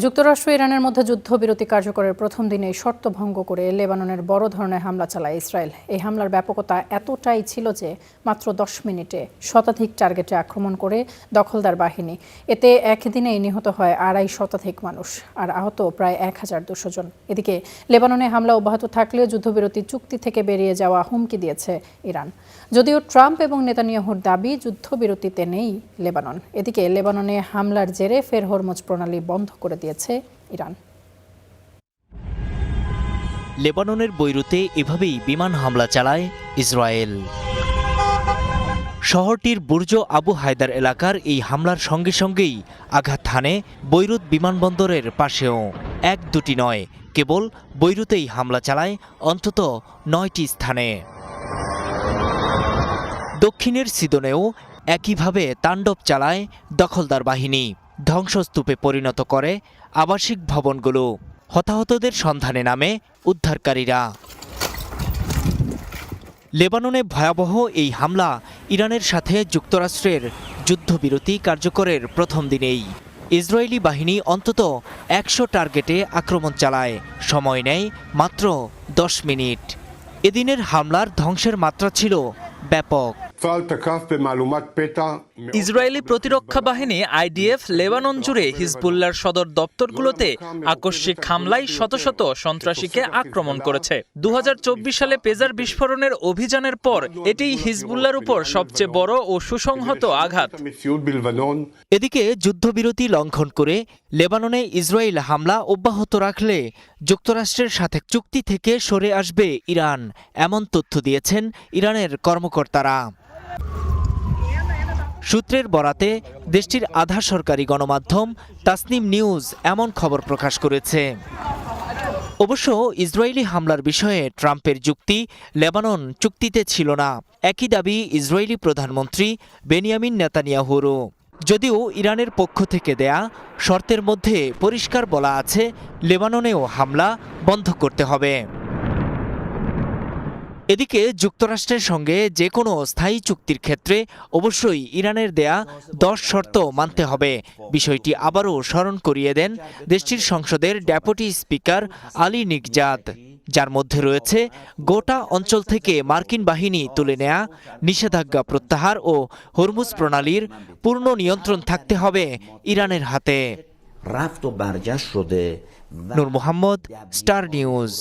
যুক্তরাষ্ট্র ইরানের মধ্যে যুদ্ধবিরতি কার্যকরের প্রথম দিনেই শর্ত ভঙ্গ করে লেবাননের বড় ধরনের হামলা চালায় ইসরায়েল। এই হামলার ব্যাপকতা এতটাই ছিল যে মাত্র 10 মিনিটে শতাধিক টার্গেটে আক্রমণ করে দখলদার বাহিনী। এতে একদিনেই নিহত হয় 2.5 শতাধিক মানুষ আর আহত প্রায় 1200 জন। এদিকে লেবাননে হামলা অব্যাহত থাকলেও যুদ্ধবিরতি চুক্তি থেকে বেরিয়ে যাওয়া হুমকি দিয়েছে ইরান। যদিও ট্রাম্প এবং নেতানিয়াহুর দাবি যুদ্ধবিরতিতে নেই লেবানন। এদিকে লেবাননে হামলার জেরে ফের হরমুজ প্রণালী বন্ধ করে দিয়েছে ইরান। লেবাননের বৈরুতে এভাবেই বিমান হামলা চালায় ইসরায়েল। শহরটির বুর্জ আবু হায়দার এলাকার এই হামলার সঙ্গে সঙ্গেই আঘাত হানে বৈরুত বিমানবন্দরের পাশেও। এক দুটি নয়, কেবল বৈরুতেই হামলা চালায় অন্তত 9টি স্থানে। দক্ষিণের সিদনেও একইভাবে তাণ্ডব চালায় দখলদার বাহিনী। ধ্বংসস্তূপে পরিণত করে আবাসিক ভবনগুলো। হতাহতদের সন্ধানে নামে উদ্ধারকারীরা। লেবাননে ভয়াবহ এই হামলা ইরানের সাথে যুক্তরাষ্ট্রের যুদ্ধবিরতি কার্যকরের প্রথম দিনেই। ইসরায়েলি বাহিনী অন্তত 100 টার্গেটে আক্রমণ চালায়। সময় নেয় মাত্র 10 মিনিট। এদিনের হামলার ধ্বংসের মাত্রা ছিল ব্যাপক। ইসরায়েলি প্রতিরক্ষা বাহিনী আইডিএফ লেবানন জুড়ে হিজবুল্লাহর সদর দপ্তরগুলোতে আকস্মিক হামলায় শত শত সন্ত্রাসীকে আক্রমণ করেছে। 2024 সালে পেজার বিস্ফোরণের অভিযানের পর এটিই হিজবুল্লাহর উপর সবচেয়ে বড় ও সুসংহত আঘাত। এদিকে যুদ্ধবিরতি লঙ্ঘন করে লেবাননে ইসরায়েল হামলা অব্যাহত রাখলে যুক্তরাষ্ট্রের সাথে চুক্তি থেকে সরে আসবে ইরান, এমন তথ্য দিয়েছেন ইরানের কর্মকর্তারা। সূত্রের বরাতে দেশটির আধা সরকারি গণমাধ্যম তাসনিম নিউজ এমন খবর প্রকাশ করেছে। অবশ্য ইসরায়েলি হামলার বিষয়ে ট্রাম্পের যুক্তি লেবানন চুক্তিতে ছিল না। একই দাবি ইসরায়েলি প্রধানমন্ত্রী বেনিয়ামিন নেতানিয়াহুরও। যদিও ইরানের পক্ষ থেকে দেয়া শর্তের মধ্যে পরিষ্কার বলা আছে লেবাননেও হামলা বন্ধ করতে হবে। এদিকে যুক্তরাষ্ট্রের সঙ্গে যে কোনো স্থায়ী চুক্তির ক্ষেত্রে অবশ্যই ইরানের দেয়া 10 শর্ত মানতে হবে। বিষয়টি আবারও স্মরণ করিয়ে দেন দেশটির সংসদের ডেপুটি স্পিকার আলী নিকজাত, যার মধ্যে রয়েছে গোটা অঞ্চল থেকে মার্কিন বাহিনী তুলে নেয়া, নিষেধাজ্ঞা প্রত্যাহার ও হরমুজ প্রণালীর পূর্ণ নিয়ন্ত্রণ থাকতে হবে ইরানের হাতে। নূর মোহাম্মদ, স্টার নিউজ।